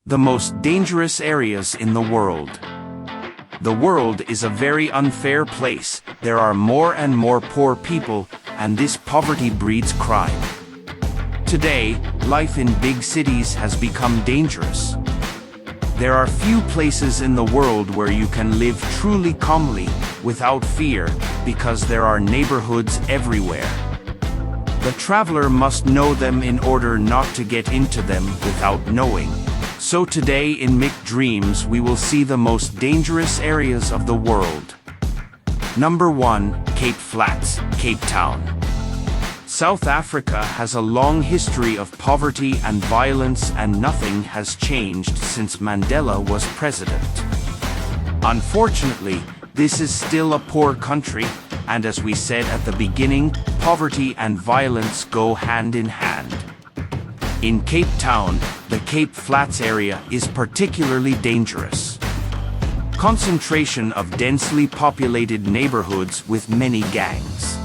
The most dangerous areas in the world. The world is a very unfair place. There are more and more poor people, and this poverty breeds crime. Today, life in big cities has become dangerous. There are few places in the world where you can live truly calmly, without fear, because there are neighborhoods everywhere. The traveler must know them in order not to get into them without knowing. So today in Mikke Dreams we will see the most dangerous areas of the world. Number 1. Cape Flats, Cape Town. South Africa has a long history of poverty and violence, and nothing has changed since Mandela was president. Unfortunately, this is still a poor country, and as we said at the beginning, poverty and violence go hand in hand. In Cape Town, the Cape Flats area is particularly dangerous. Concentration of densely populated neighborhoods with many gangs.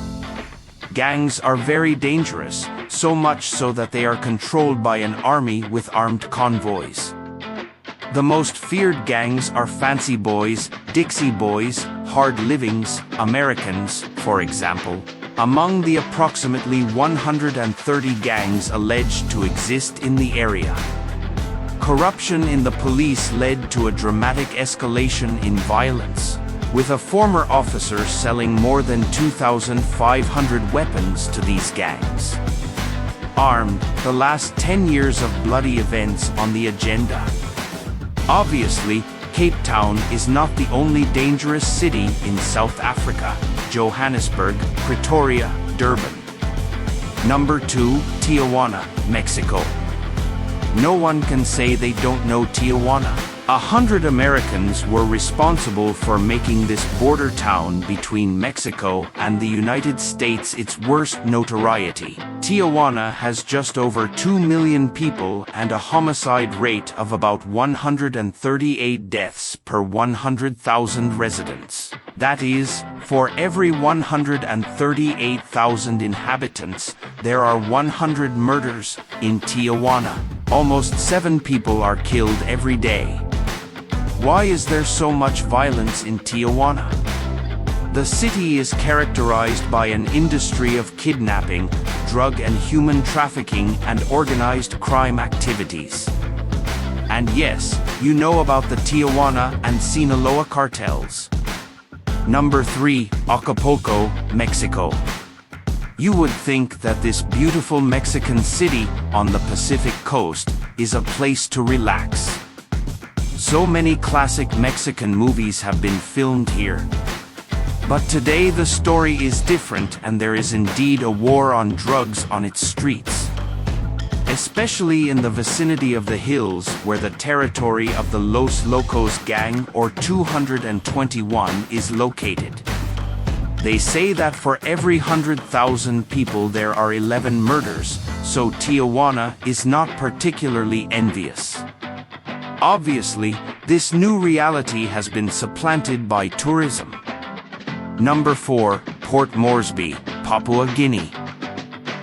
Gangs are very dangerous, so much so that they are controlled by an army with armed convoys. The most feared gangs are Fancy Boys, Dixie Boys, Hard Livings, Americans, for example, among the approximately 130 gangs alleged to exist in the area. Corruption in the police led to a dramatic escalation in violence, with a former officer selling more than 2,500 weapons to these gangs. Armed, the last 10 years of bloody events on the agenda. Obviously, Cape Town is not the only dangerous city in South Africa. Johannesburg, Pretoria, Durban. Number 2. Tijuana, Mexico. No one can say they don't know Tijuana. 100 Americans were responsible for making this border town between Mexico and the United States its worst notoriety. Tijuana has just over 2 million people and a homicide rate of about 138 deaths per 100,000 residents. That is, for every 138,000 inhabitants, there are 100 murders in Tijuana. Almost 7 people are killed every day. Why is there so much violence in Tijuana? The city is characterized by an industry of kidnapping, drug and human trafficking, and organized crime activities. And yes, you know about the Tijuana and Sinaloa cartels. Number 3. Acapulco, Mexico. You would think that this beautiful Mexican city on the Pacific coast is a place to relax. So many classic Mexican movies have been filmed here. But today the story is different, and there is indeed a war on drugs on its streets. Especially in the vicinity of the hills, where the territory of the Los Locos gang, or 221, is located. They say that for every 100,000 people there are 11 murders, so Tijuana is not particularly envious. Obviously, this new reality has been supplanted by tourism. Number 4. Port Moresby, Papua Guinea.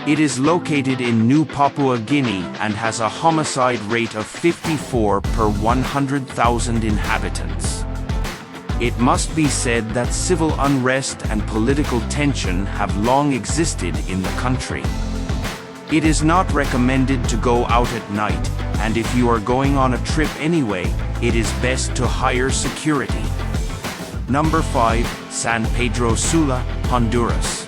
It is located in New Papua Guinea and has a homicide rate of 54 per 100,000 inhabitants. It must be said that civil unrest and political tension have long existed in the country. It is not recommended to go out at night, and if you are going on a trip anyway, it is best to hire security. Number 5. San Pedro Sula, Honduras.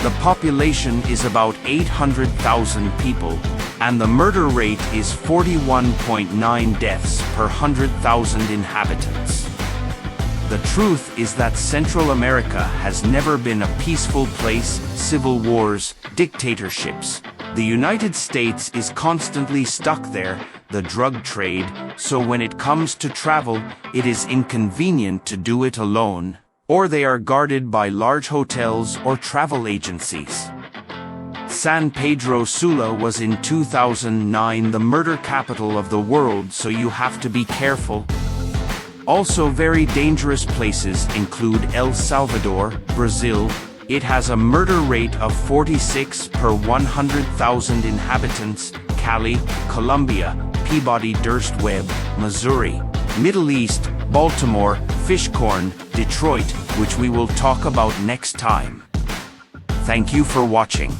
The population is about 800,000 people, and the murder rate is 41.9 deaths per 100,000 inhabitants. The truth is that Central America has never been a peaceful place. Civil wars, dictatorships. The United States is constantly stuck there, the drug trade, so when it comes to travel, it is inconvenient to do it alone, or they are guarded by large hotels or travel agencies. San Pedro Sula was in 2009 the murder capital of the world, so you have to be careful. Also very dangerous places include El Salvador, Brazil. It has a murder rate of 46 per 100,000 inhabitants. Cali, Colombia. Peabody Durst Webb, Missouri, Middle East, Baltimore, Fishcorn, Detroit, which we will talk about next time. Thank you for watching.